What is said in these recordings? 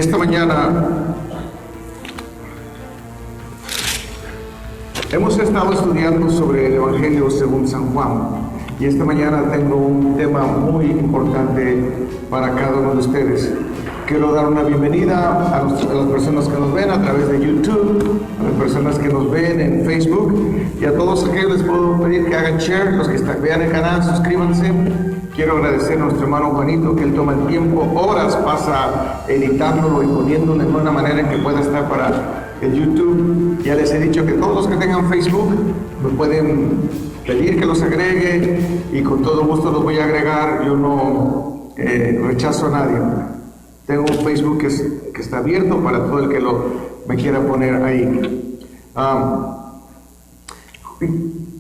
Esta mañana hemos estado estudiando sobre el Evangelio según San Juan, y esta mañana tengo un tema muy importante para cada uno de ustedes. Quiero dar una bienvenida a las personas que nos ven a través de YouTube, a las personas que nos ven en Facebook, y a todos aquellos les puedo pedir que hagan share, los que vean el canal, suscríbanse. Quiero agradecer a nuestro hermano Juanito, que él toma el tiempo, horas pasa editándolo y poniéndolo en una manera en que pueda estar para el YouTube. Ya les he dicho que todos los que tengan Facebook me pueden pedir que los agregue, y con todo gusto los voy a agregar. Yo no rechazo a nadie. Tengo un Facebook que está abierto para todo el que me quiera poner ahí.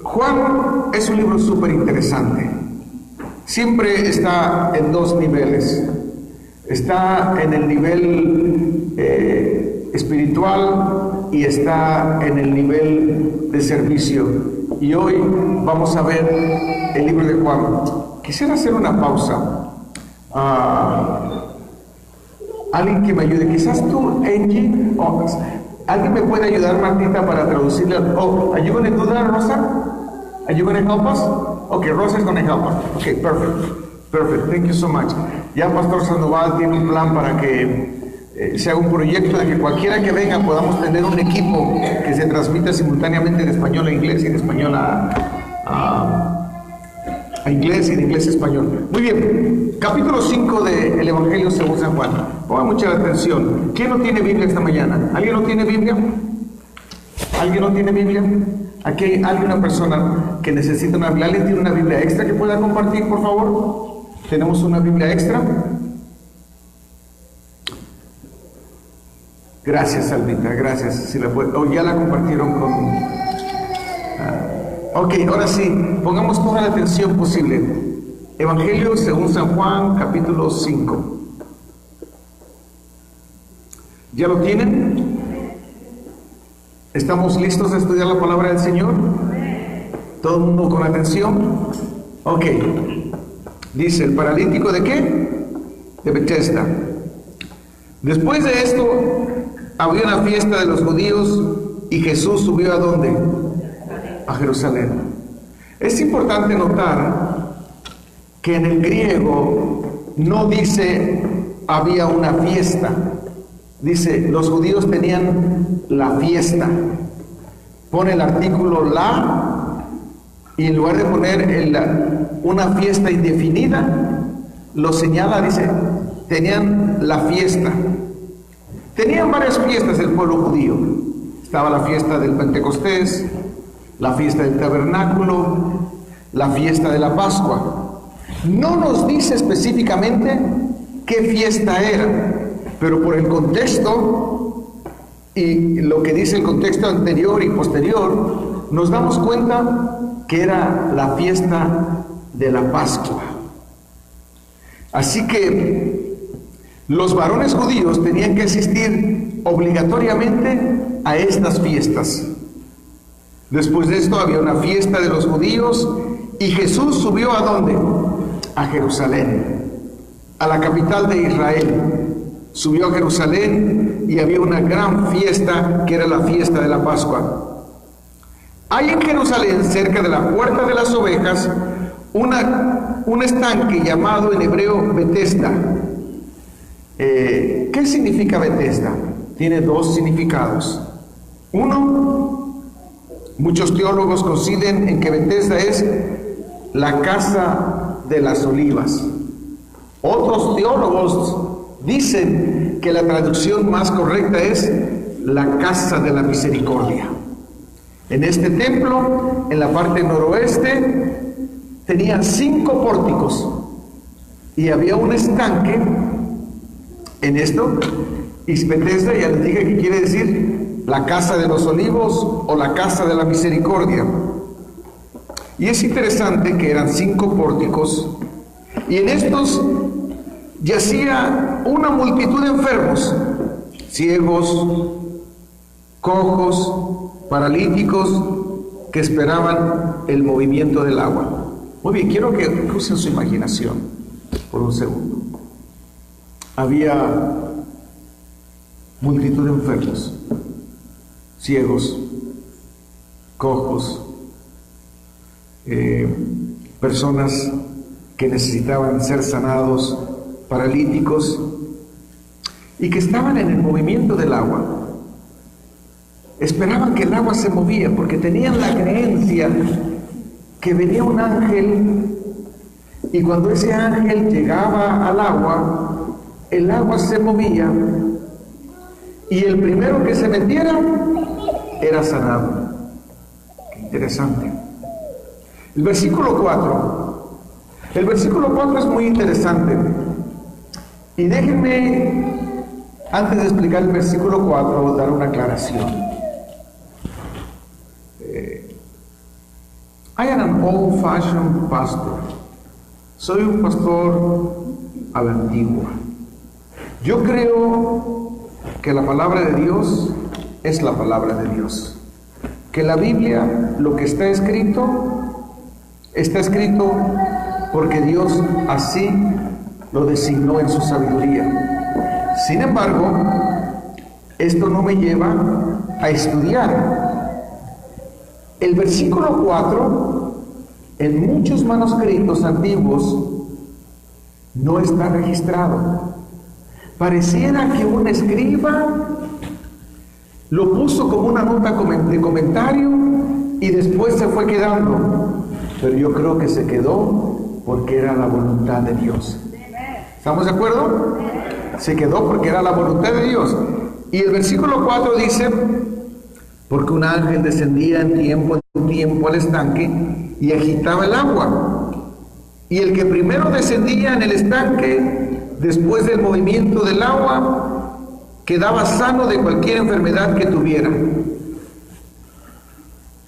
Juan es un libro súper interesante. Siempre está en dos niveles. Está en el nivel espiritual y está en el nivel de servicio. Y hoy vamos a ver el libro de Juan. Quisiera hacer una pausa. Alguien que me ayude, quizás tú, Angie, o alguien me puede ayudar, Martita, para traducirle. Are you going to do that, Rosa? Are you going to help us? Okay, Rosa is going to help us. Okay, perfect. Thank you so much. Ya Pastor Sandoval tiene un plan para que se haga un proyecto de que cualquiera que venga podamos tener un equipo que se transmita simultáneamente de español a inglés y de español a inglés y de inglés a español. Muy bien, capítulo 5 del Evangelio según San Juan. Pongan mucha atención. ¿Quién no tiene Biblia esta mañana? ¿Alguien no tiene Biblia? ¿Alguien no tiene Biblia? Aquí hay alguna persona que necesita una Biblia. ¿Alguien tiene una Biblia extra que pueda compartir, por favor? ¿Tenemos una Biblia extra? Gracias, Albita, gracias. Si la ya la compartieron con... Ok, ahora sí, pongamos toda la atención posible. Evangelio según San Juan, capítulo 5. ¿Ya lo tienen? ¿Estamos listos a estudiar la palabra del Señor? ¿Todo el mundo con atención? Ok. Dice, ¿el paralítico de qué? De Betesda. Después de esto, había una fiesta de los judíos y Jesús subió ¿a dónde? A Jerusalén. Es importante notar que en el griego no dice había una fiesta. Dice, los judíos tenían la fiesta. Pone el artículo la, y en lugar de poner una fiesta indefinida, lo señala, dice, tenían la fiesta. Tenían varias fiestas el pueblo judío. Estaba la fiesta del Pentecostés, la fiesta del tabernáculo, la fiesta de la Pascua. No nos dice específicamente qué fiesta era, pero por el contexto y lo que dice el contexto anterior y posterior, nos damos cuenta que era la fiesta de la Pascua. Así que los varones judíos tenían que asistir obligatoriamente a estas fiestas. Después de esto había una fiesta de los judíos y Jesús subió ¿a dónde? A Jerusalén, a la capital de Israel. Subió a Jerusalén y había una gran fiesta que era la fiesta de la Pascua. Hay en Jerusalén, cerca de la puerta de las ovejas, un estanque llamado en hebreo Betesda. ¿Qué significa Betesda? Tiene dos significados. Uno, muchos teólogos coinciden en que Betesda es la casa de las olivas. Otros teólogos dicen que la traducción más correcta es la casa de la misericordia. En este templo, en la parte noroeste, tenía 5 pórticos y había un estanque en esto. Y Betesda, ya les dije que quiere decir la casa de los olivos o la casa de la misericordia. Y es interesante que eran 5 pórticos y en estos yacía una multitud de enfermos, ciegos, cojos, paralíticos, que esperaban el movimiento del agua. Muy bien, quiero que usen su imaginación por un segundo. Había multitud de enfermos, ciegos, cojos, personas que necesitaban ser sanados, paralíticos, y que estaban en el movimiento del agua. Esperaban que el agua se movía porque tenían la creencia que venía un ángel, y cuando ese ángel llegaba al agua, el agua se movía y el primero que se metiera era sanado. Qué interesante. El versículo 4. El versículo 4 es muy interesante. Y déjenme, antes de explicar el versículo 4, dar una aclaración. I am an old-fashioned pastor. Soy un pastor a la antigua. Yo creo que la palabra de Dios es la palabra de Dios. Que la Biblia, lo que está escrito porque Dios así lo designó en su sabiduría. Sin embargo, esto no me lleva a estudiar. El versículo 4, en muchos manuscritos antiguos, no está registrado. Pareciera que un escriba lo puso como una nota de comentario y después se fue quedando. Pero yo creo que se quedó porque era la voluntad de Dios. ¿Estamos de acuerdo? Se quedó porque era la voluntad de Dios. Y el versículo 4 dice: porque un ángel descendía en tiempo al estanque y agitaba el agua. Y el que primero descendía en el estanque, después del movimiento del agua, quedaba sano de cualquier enfermedad que tuviera.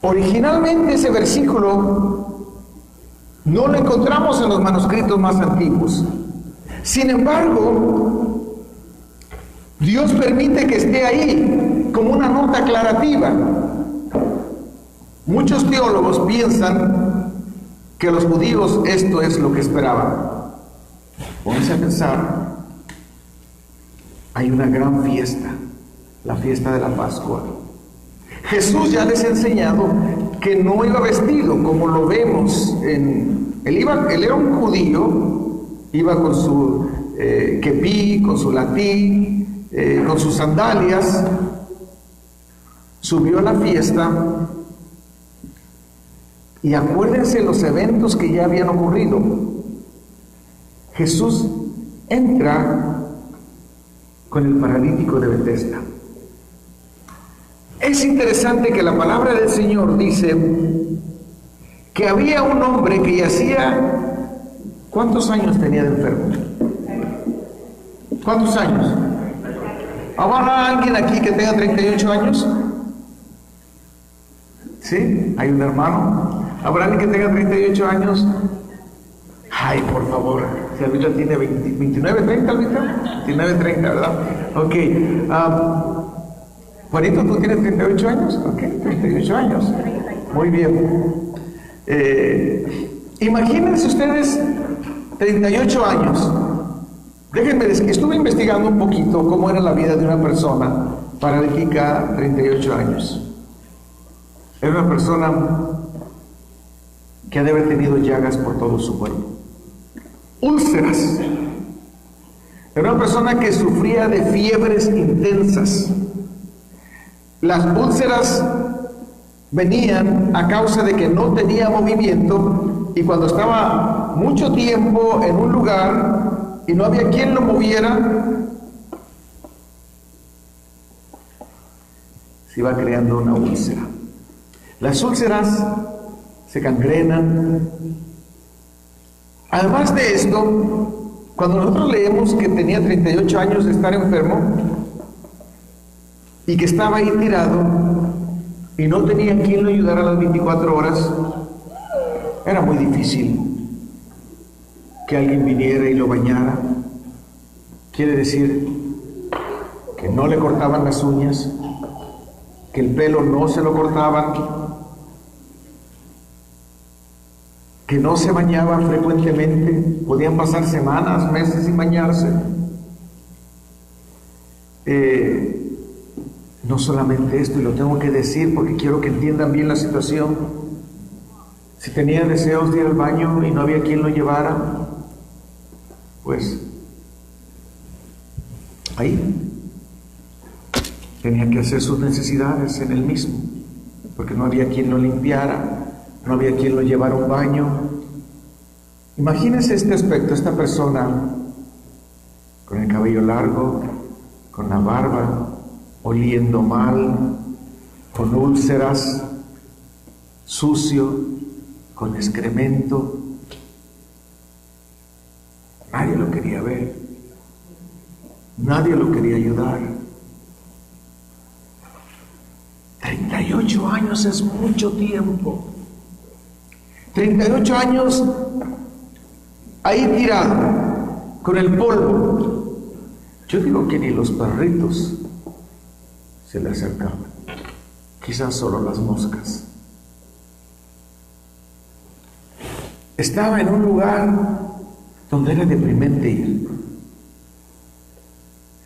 Originalmente ese versículo no lo encontramos en los manuscritos más antiguos. Sin embargo, Dios permite que esté ahí como una nota aclarativa. Muchos teólogos piensan que los judíos esto es lo que esperaban. Pónganse a pensar, hay una gran fiesta, la fiesta de la Pascua. Jesús ya les ha enseñado que no iba vestido como lo vemos él era un judío, iba con su kepí, con su latí, con sus sandalias, subió a la fiesta. Y acuérdense los eventos que ya habían ocurrido. Jesús entra con el paralítico de Betesda. Es interesante que la palabra del Señor dice que había un hombre que yacía, ¿cuántos años tenía de enfermo? ¿Cuántos años? ¿Habrá alguien aquí que tenga 38 años? ¿Sí? ¿Hay un hermano? ¿Habrá alguien que tenga 38 años? Ay, por favor, si Alvita tiene 29, 30, Alvita, 29, 30, ¿verdad? Ok. Juanito, ¿tú tienes 38 años? Ok, 38 años. Muy bien. Imagínense ustedes 38 años. Déjenme decir, estuve investigando un poquito cómo era la vida de una persona paralítica 38 años. Era una persona que ha de haber tenido llagas por todo su cuerpo, úlceras. Era una persona que sufría de fiebres intensas. Las úlceras venían a causa de que no tenía movimiento, y cuando estaba mucho tiempo en un lugar y no había quien lo moviera, se iba creando una úlcera. Las úlceras se cangrenan. Además de esto, cuando nosotros leemos que tenía 38 años de estar enfermo y que estaba ahí tirado y no tenía quien lo ayudara a las 24 horas, era muy difícil que alguien viniera y lo bañara. Quiere decir que no le cortaban las uñas, que el pelo no se lo cortaban, que no se bañaban frecuentemente, podían pasar semanas, meses sin bañarse. No solamente esto, y lo tengo que decir porque quiero que entiendan bien la situación. Si tenía deseos de ir al baño y no había quien lo llevara, pues ahí tenía que hacer sus necesidades en él mismo, porque no había quien lo limpiara, no había quien lo llevara a un baño. Imagínense este aspecto, esta persona con el cabello largo, con la barba, oliendo mal, con úlceras, sucio, con excremento. Nadie lo quería ver, nadie lo quería ayudar. 38 años es mucho tiempo. 38 años ahí tirado, con el polvo. Yo digo que ni los perritos se le acercaban, quizás solo las moscas. Estaba en un lugar donde era deprimente ir.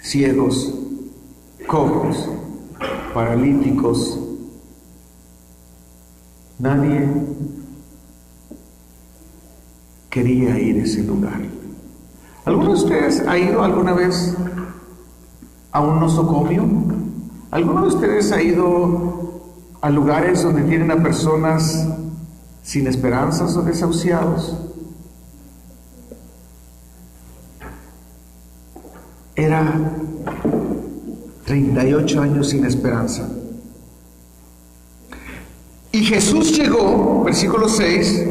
Ciegos, cojos, paralíticos. Nadie quería ir a ese lugar. ¿Alguno de ustedes ha ido alguna vez a un nosocomio? ¿Alguno de ustedes ha ido a lugares donde tienen a personas sin esperanzas o desahuciados? Era 38 años sin esperanza. Y Jesús llegó, versículo 6,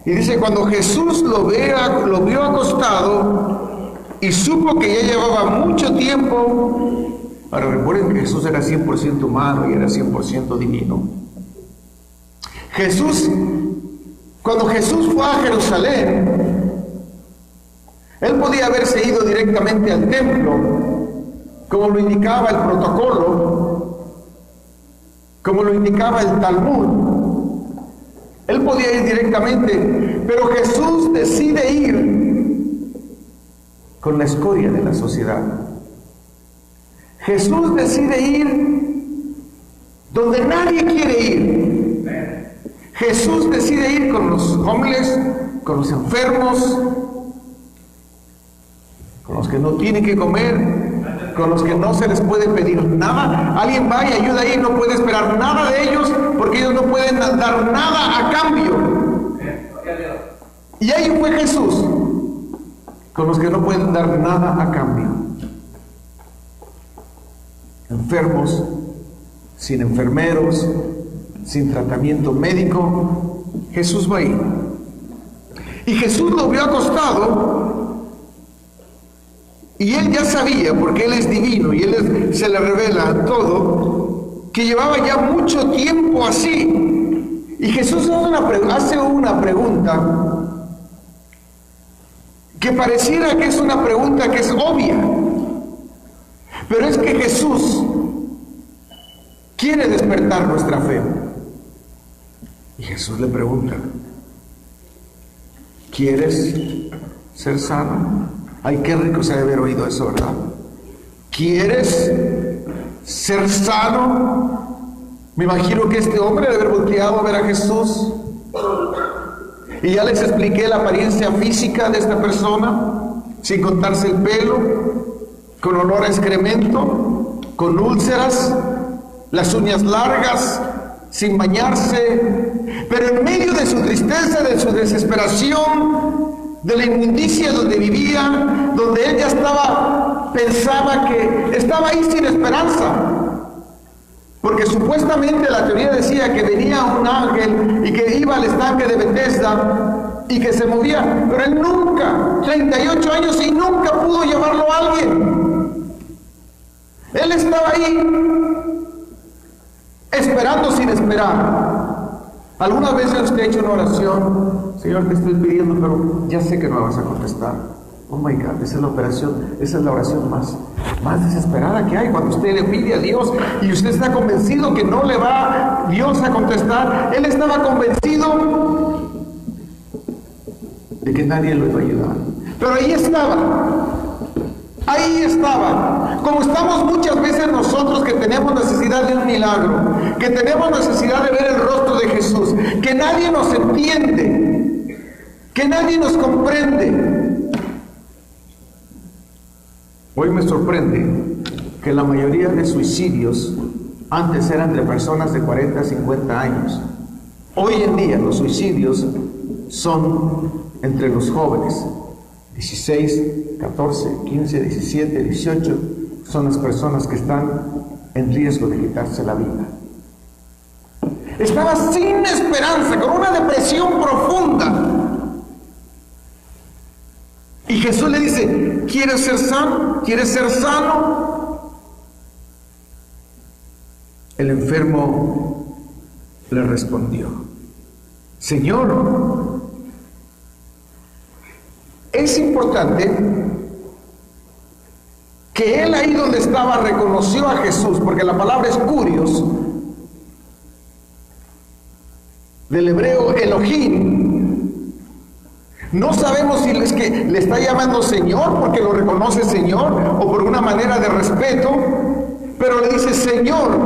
y dice, cuando Jesús lo vio acostado y supo que ya llevaba mucho tiempo. Ahora recuerden que Jesús era 100% humano y era 100% divino. Cuando Jesús fue a Jerusalén, él podía haberse ido directamente al templo, como lo indicaba el protocolo, como lo indicaba el Talmud. Él podía ir directamente, pero Jesús decide ir con la escoria de la sociedad. Jesús decide ir donde nadie quiere ir. Jesús decide ir con los homeless, con los enfermos, con los que no tienen que comer, con los que no se les puede pedir nada. Alguien va y ayuda ahí, no puede esperar nada de ellos porque ellos no pueden dar nada a cambio. Y ahí fue Jesús con los que no pueden dar nada a cambio. Enfermos, sin enfermeros, sin tratamiento médico. Jesús va ahí. Y Jesús lo vio acostado. Y él ya sabía, porque él es divino y él se le revela todo, que llevaba ya mucho tiempo así. Y Jesús hace una pregunta que pareciera que es una pregunta que es obvia, pero es que Jesús quiere despertar nuestra fe. Y Jesús le pregunta, ¿quieres ser sano? Ay, qué rico se debe haber oído eso, ¿verdad? ¿Quieres ser sano? Me imagino que este hombre debe haber volteado a ver a Jesús. Y ya les expliqué la apariencia física de esta persona, sin contarse el pelo, con olor a excremento, con úlceras, las uñas largas, sin bañarse, pero en medio de su tristeza, de su desesperación, de la inmundicia donde vivía, donde él ya pensaba que estaba ahí sin esperanza, porque supuestamente la teoría decía que venía un ángel y que iba al estanque de Betesda y que se movía, pero él nunca, 38 años y nunca pudo llevarlo a alguien. Él estaba ahí esperando sin esperar. ¿Alguna vez usted ha hecho una oración? Señor, te estoy pidiendo, pero ya sé que no vas a contestar. Oh my God, esa es la operación, esa es la oración más desesperada que hay, cuando usted le pide a Dios y usted está convencido que no le va Dios a contestar. Él estaba convencido de que nadie lo iba a ayudar, pero ahí estaba, como estamos muchas veces nosotros, que tenemos necesidad de un milagro, que tenemos necesidad de ver el rostro de Jesús, que nadie nos entiende, que nadie nos comprende. Hoy me sorprende que la mayoría de suicidios antes eran de personas de 40, 50 años. Hoy en día los suicidios son entre los jóvenes, 16, 14, 15, 17, 18, son las personas que están en riesgo de quitarse la vida. Estaba sin esperanza, con una depresión profunda. Y Jesús le dice, ¿quieres ser sano? ¿Quieres ser sano? El enfermo le respondió, Señor, es importante que él ahí donde estaba reconoció a Jesús, porque la palabra es curios, del hebreo Elohim. No sabemos si es que le está llamando Señor porque lo reconoce Señor o por una manera de respeto, pero le dice, Señor,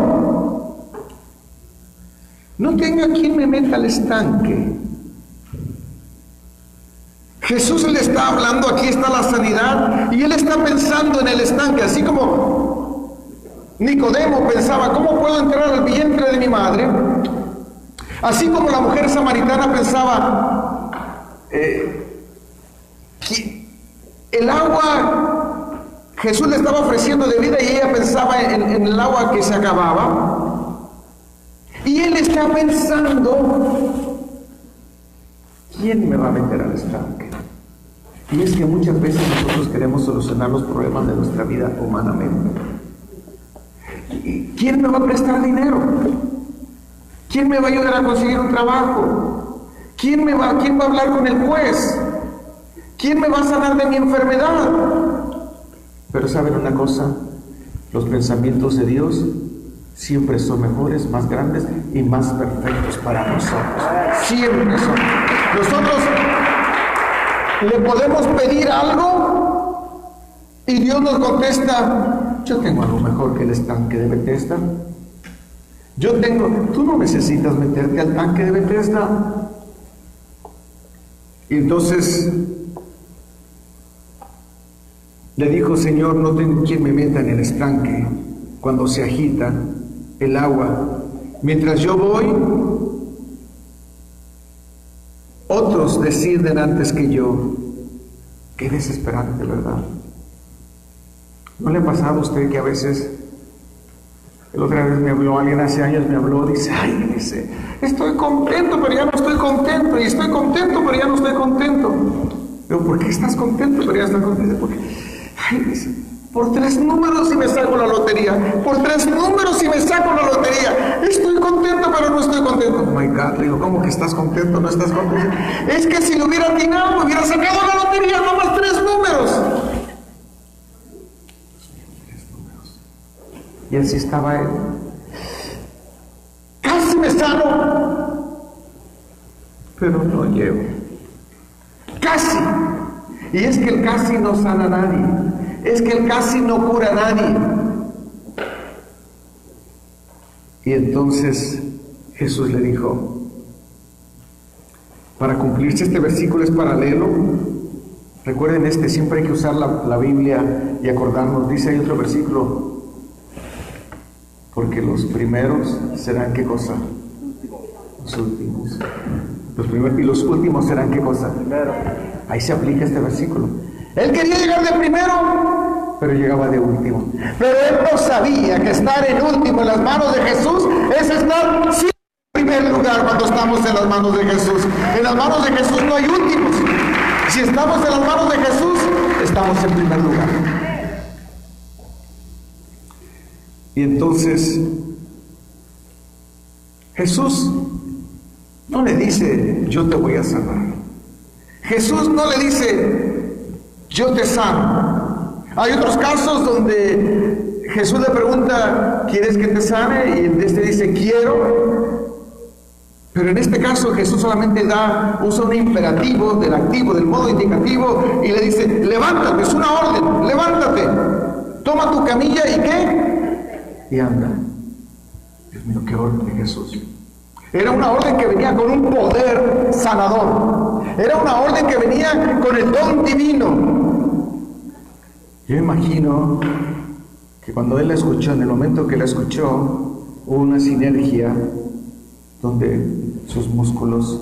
no tenga quien me meta al estanque. Jesús le está hablando, aquí está la sanidad, y él está pensando en el estanque, así como Nicodemo pensaba, ¿cómo puedo entrar al vientre de mi madre? Así como la mujer samaritana pensaba, el agua, Jesús le estaba ofreciendo de vida y ella pensaba en el agua que se acababa. Y él está pensando, ¿quién me va a meter al estanque? Y es que muchas veces nosotros queremos solucionar los problemas de nuestra vida humanamente. ¿Quién me va a prestar dinero? ¿Quién me va a ayudar a conseguir un trabajo? ¿Quién va a hablar con el juez? ¿Quién me va a sanar de mi enfermedad? Pero ¿saben una cosa? Los pensamientos de Dios siempre son mejores, más grandes y más perfectos para nosotros. Siempre son. Nosotros le podemos pedir algo y Dios nos contesta, yo tengo algo mejor que el estanque de Bethesda. Tú no necesitas meterte al tanque de Bethesda. Y entonces le dijo, Señor, no tengo quien me meta en el estanque cuando se agita el agua. Mientras yo voy, otros descienden antes que yo. Qué desesperante, ¿verdad? ¿No le ha pasado a usted que a veces, la otra vez me habló alguien hace años, me habló, dice, estoy contento, pero ya no estoy contento, y estoy contento, pero ya no estoy contento? Digo, ¿por qué estás contento, pero ya estás contento? Porque, dice, por 3 números y me saco la lotería, por 3 números y me saco la lotería, estoy contento, pero no estoy contento. Oh my God, digo, ¿cómo que estás contento, no estás contento? Es que si lo hubiera atinado, me hubiera sacado la lotería, nomás 3 números. Y así estaba él. Casi me sano, pero no llego. Casi. Y es que el casi no sana a nadie. Es que el casi no cura a nadie. Y entonces Jesús le dijo, para cumplirse este versículo es paralelo. Recuerden siempre hay que usar la Biblia y acordarnos. Dice hay otro versículo, porque los primeros serán ¿qué cosa? Los últimos. Los primeros y los últimos serán ¿qué cosa? Ahí se aplica este versículo. Él quería llegar de primero, pero llegaba de último. Pero él no sabía que estar en último en las manos de Jesús es estar siempre en primer lugar cuando estamos en las manos de Jesús. En las manos de Jesús no hay últimos. Si estamos en las manos de Jesús, estamos en primer lugar. Y entonces Jesús no le dice, yo te voy a sanar. Jesús no le dice, yo te sano. Hay otros casos donde Jesús le pregunta, ¿quieres que te sane? Y este dice, quiero. Pero en este caso Jesús solamente usa un imperativo del activo, del modo indicativo, y le dice, levántate, es una orden, levántate, toma tu camilla y ¿qué? y anda. Dios mío, qué orden de Jesús. Era una orden que venía con un poder sanador. Era una orden que venía con el don divino. Yo imagino que cuando él la escuchó, en el momento que la escuchó, hubo una sinergia donde sus músculos,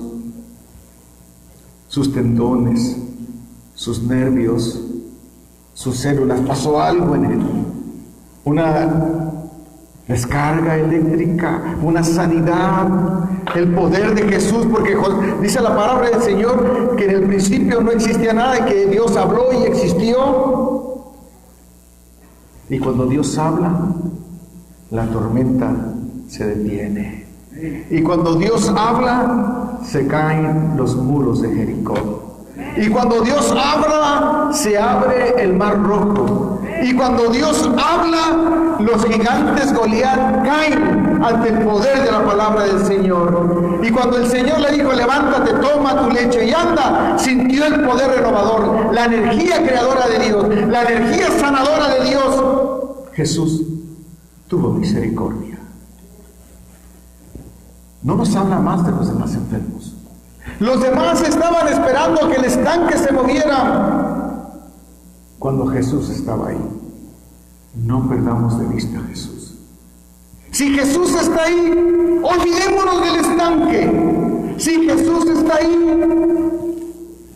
sus tendones, sus nervios, sus células, pasó algo en él. Una descarga eléctrica, una sanidad, el poder de Jesús, porque dice la palabra del Señor que en el principio no existía nada y que Dios habló y existió. Y cuando Dios habla, la tormenta se detiene. Y cuando Dios habla, se caen los muros de Jericó. Y cuando Dios habla, se abre el mar rojo. Y cuando Dios habla, los gigantes Goliat caen ante el poder de la palabra del Señor. Y cuando el Señor le dijo, levántate, toma tu lecho y anda, sintió el poder renovador, la energía creadora de Dios, la energía sanadora de Dios. Jesús tuvo misericordia. No nos habla más de los demás enfermos. Los demás estaban esperando que el estanque se moviera cuando Jesús estaba ahí. No perdamos de vista a Jesús. Si Jesús está ahí, olvidémonos del estanque. Si Jesús está ahí,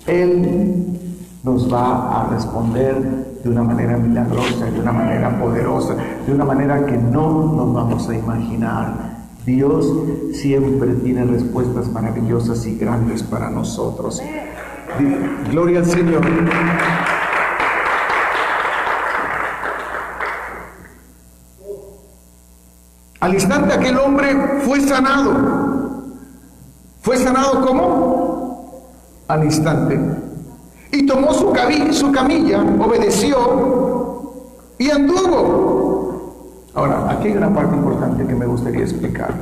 Él nos va a responder de una manera milagrosa, de una manera poderosa, de una manera que no nos vamos a imaginar. Dios siempre tiene respuestas maravillosas y grandes para nosotros. Gloria al Señor. Al instante aquel hombre fue sanado. ¿Fue sanado cómo? Al instante. Y tomó su camilla, obedeció y anduvo. Ahora, aquí hay una parte importante que me gustaría explicar.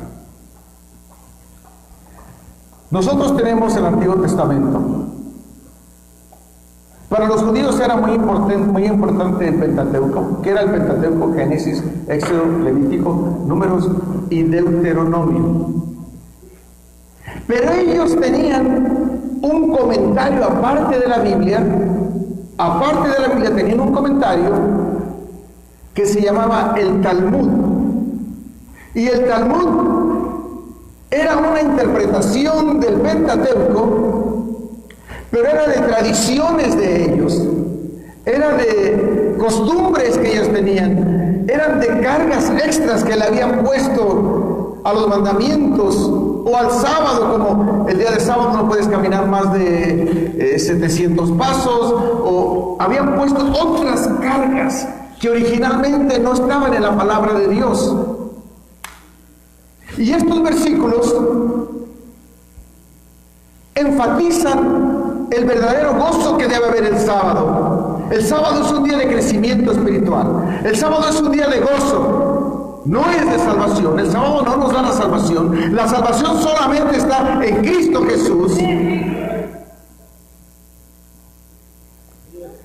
Nosotros tenemos el Antiguo Testamento. Para los judíos era muy importante el Pentateuco. ¿Qué era el Pentateuco? Génesis, Éxodo, Levítico, Números y Deuteronomio. Pero ellos tenían un comentario aparte de la Biblia. Aparte de la Biblia tenían un comentario que se llamaba el Talmud. Y el Talmud era una interpretación del Pentateuco, pero era de tradiciones de ellos, era de costumbres que ellos tenían, eran de cargas extras que le habían puesto a los mandamientos o al sábado, como el día de sábado no puedes caminar más de 700 pasos, o habían puesto otras cargas que originalmente no estaban en la palabra de Dios. Y estos versículos enfatizan el verdadero gozo que debe haber el sábado. El sábado es un día de crecimiento espiritual. El sábado es un día de gozo. No es de salvación. El sábado no nos da la salvación. La salvación solamente está en Cristo Jesús.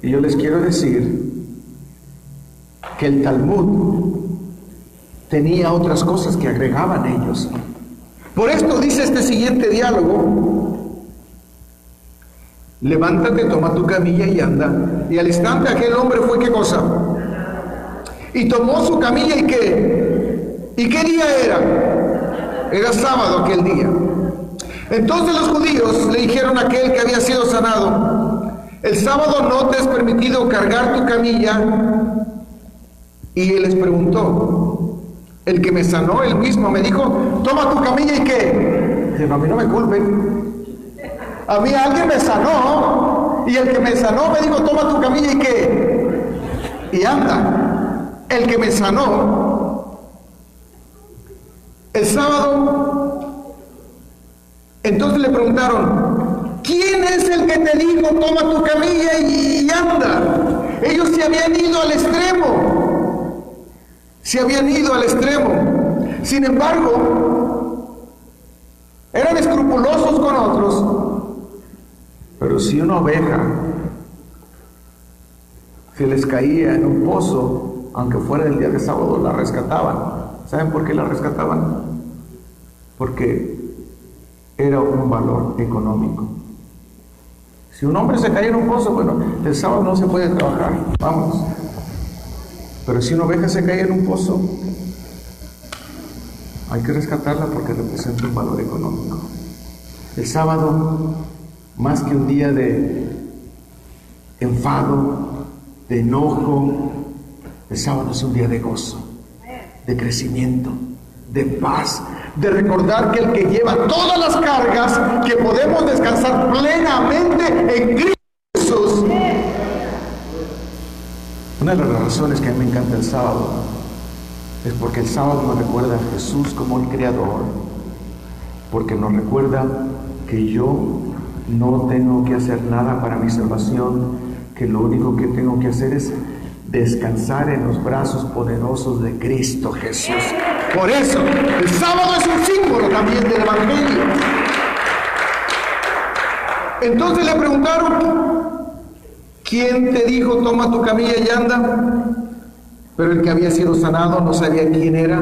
Y yo les quiero decir que el Talmud tenía otras cosas que agregaban ellos. Por esto dice este siguiente diálogo: levántate, toma tu camilla y anda. Y al instante aquel hombre fue, ¿qué cosa? Y tomó su camilla, ¿y qué? ¿Y qué día era? Era sábado aquel día. Entonces los judíos le dijeron a aquel que había sido sanado: el sábado no te es permitido cargar tu camilla. Y él les preguntó: el que me sanó, él mismo me dijo, toma tu camilla, ¿y qué? Dice, no, a mí no me culpen. A mí alguien me sanó, y el que me sanó me dijo, toma tu camilla, ¿y qué? Y anda. El que me sanó el sábado. Entonces le preguntaron, ¿quién es el que te dijo, toma tu camilla y anda? Ellos se habían ido al extremo. Se habían ido al extremo. Sin embargo, eran escrupulosos con otros. Pero si una oveja se les caía en un pozo, aunque fuera el día de sábado, la rescataban. ¿Saben por qué la rescataban? Porque era un valor económico. Si un hombre se cae en un pozo, bueno, el sábado no se puede trabajar, vámonos. Pero si una oveja se cae en un pozo, hay que rescatarla porque representa un valor económico. El sábado, más que un día de enfado, de enojo, el sábado es un día de gozo, de crecimiento, de paz, de recordar que el que lleva todas las cargas, que podemos descansar plenamente en Cristo Jesús. Una de las razones que a mí me encanta el sábado es porque el sábado nos recuerda a Jesús como el Creador, porque nos recuerda que yo no tengo que hacer nada para mi salvación, que lo único que tengo que hacer es descansar en los brazos poderosos de Cristo Jesús. Por eso, el sábado es un símbolo también del Evangelio. Entonces le preguntaron, ¿quién te dijo, toma tu camilla y anda? Pero el que había sido sanado no sabía quién era,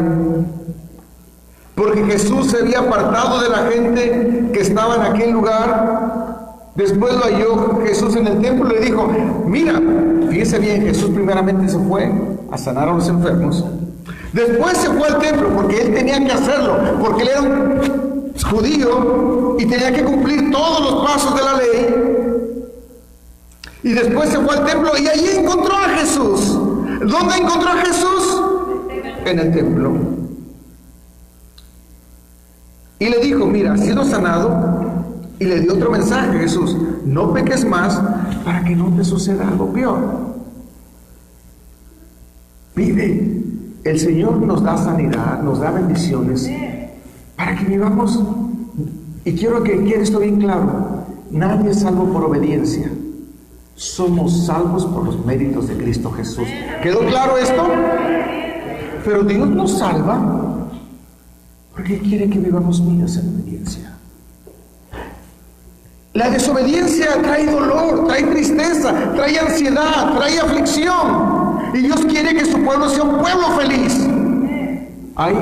porque Jesús se había apartado de la gente que estaba en aquel lugar. Después lo halló Jesús en el templo y le dijo, mira, fíjese bien, Jesús primeramente se fue a sanar a los enfermos. Después se fue al templo porque él tenía que hacerlo, porque él era un judío y tenía que cumplir todos los pasos de la ley. Y después se fue al templo y allí encontró a Jesús. ¿Dónde encontró a Jesús? En el templo. Y le dijo, mira, has sido sanado. Y le dio otro mensaje a Jesús, no peques más para que no te suceda algo peor. Pide, el Señor nos da sanidad, nos da bendiciones para que vivamos. Y quiero que quede esto bien claro, nadie es salvo por obediencia, somos salvos por los méritos de Cristo Jesús. ¿Quedó claro esto? Pero Dios nos salva porque quiere que vivamos vidas en obediencia. La desobediencia trae dolor, trae tristeza, trae ansiedad, trae aflicción. Y Dios quiere que su pueblo sea un pueblo feliz. Hay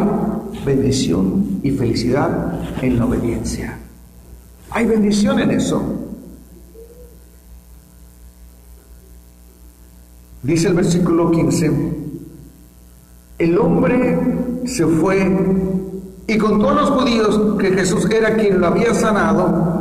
bendición y felicidad en la obediencia. Hay bendición en eso. Dice el versículo 15, el hombre se fue y contó a los judíos que Jesús era quien lo había sanado.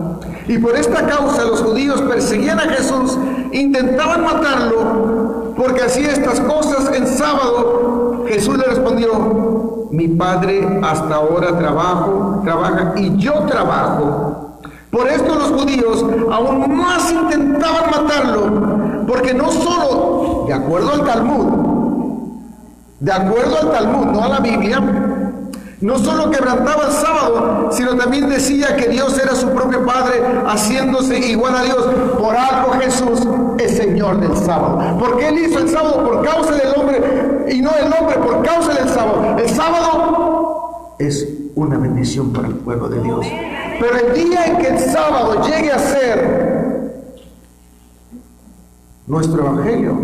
Y por esta causa los judíos perseguían a Jesús, intentaban matarlo, porque hacía estas cosas en sábado. Jesús le respondió, mi Padre hasta ahora trabaja y yo trabajo. Por esto los judíos aún más intentaban matarlo, porque no solo, de acuerdo al Talmud, no a la Biblia, no solo quebrantaba el sábado, sino también decía que Dios era su propio Padre, haciéndose igual a Dios. Por algo Jesús es Señor del sábado. Porque Él hizo el sábado por causa del hombre y no el hombre por causa del sábado. El sábado es una bendición para el pueblo de Dios. Pero el día en que el sábado llegue a ser nuestro evangelio,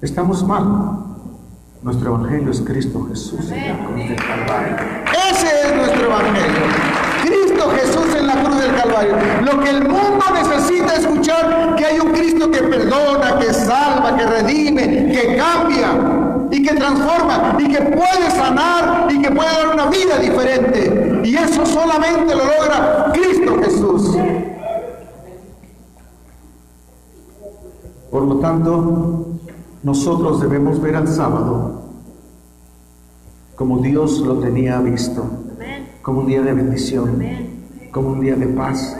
estamos mal. Nuestro evangelio es Cristo Jesús en la cruz del Calvario. Ese es nuestro evangelio. Cristo Jesús en la cruz del Calvario. Lo que el mundo necesita escuchar, que hay un Cristo que perdona, que salva, que redime, que cambia y que transforma y que puede sanar y que puede dar una vida diferente. Y eso solamente lo logra Cristo Jesús. Por lo tanto, nosotros debemos ver al sábado como Dios lo tenía visto, como un día de bendición, como un día de paz,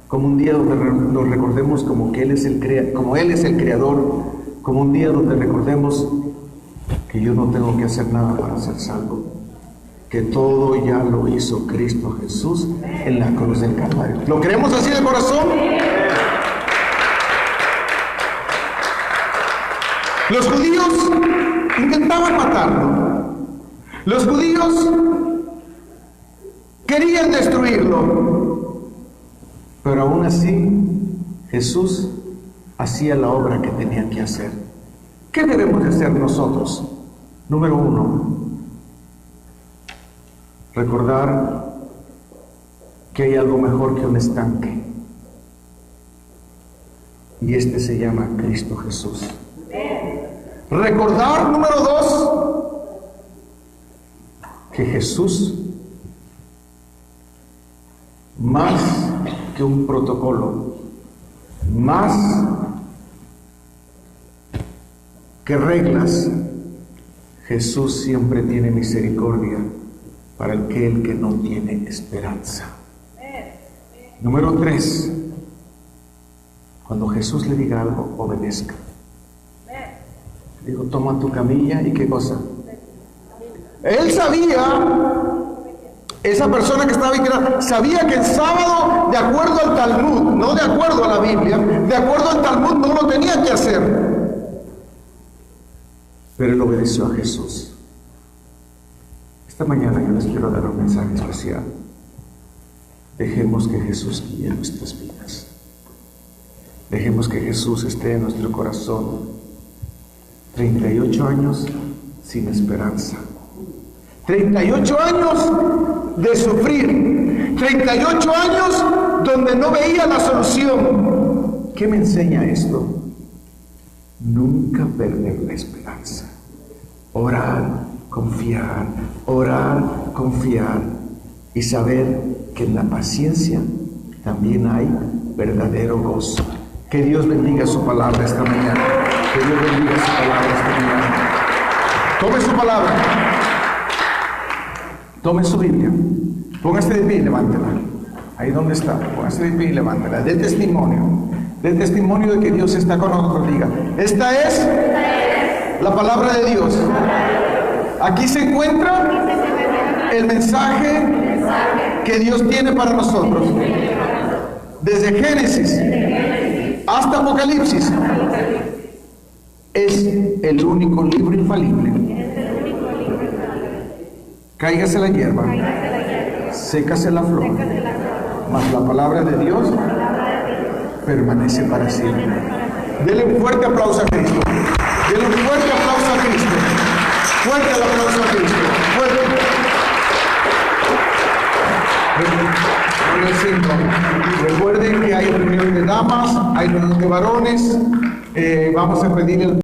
como un día donde nos recordemos como Él es el Creador, como un día donde recordemos que yo no tengo que hacer nada para ser salvo, que todo ya lo hizo Cristo Jesús en la cruz del Calvario. ¿Lo creemos así de corazón? Los judíos intentaban matarlo. Los judíos querían destruirlo. Pero aún así, Jesús hacía la obra que tenía que hacer. ¿Qué debemos de hacer nosotros? Número 1, recordar que hay algo mejor que un estanque. Y este se llama Cristo Jesús. Recordar, número 2, que Jesús, más que un protocolo, más que reglas, Jesús siempre tiene misericordia para aquel que no tiene esperanza. Número 3, cuando Jesús le diga algo, obedezca. Digo, toma tu camilla y qué cosa. Él sabía, esa persona que estaba vigilando, sabía que el sábado, de acuerdo al Talmud, no de acuerdo a la Biblia, de acuerdo al Talmud no lo tenía que hacer. Pero él obedeció a Jesús. Esta mañana yo les quiero dar un mensaje especial. Dejemos que Jesús guíe nuestras vidas. Dejemos que Jesús esté en nuestro corazón. 38 años sin esperanza. 38 años de sufrir. 38 años donde no veía la solución. ¿Qué me enseña esto? Nunca perder la esperanza. Orar, confiar, y saber que en la paciencia también hay verdadero gozo. Que Dios bendiga su palabra esta mañana. Que Dios bendiga su palabra esta mañana. Tome su palabra. Tome su Biblia. Póngase de pie y levántela. Ahí donde está. Póngase de pie y levántela. Dé testimonio. Dé testimonio de que Dios está con nosotros. Diga, esta es la palabra de Dios. Aquí se encuentra el mensaje que Dios tiene para nosotros. Desde Génesis hasta Apocalipsis. Es el único libro infalible. Cáigase la hierba, sécase la flor, mas la palabra de Dios permanece para siempre. Denle un fuerte aplauso a Cristo. Denle un fuerte aplauso a Cristo. Fuerte el aplauso a Cristo. Fuerte. Recuerden que hay reunión de damas, hay reunión de varones. Vamos a pedir el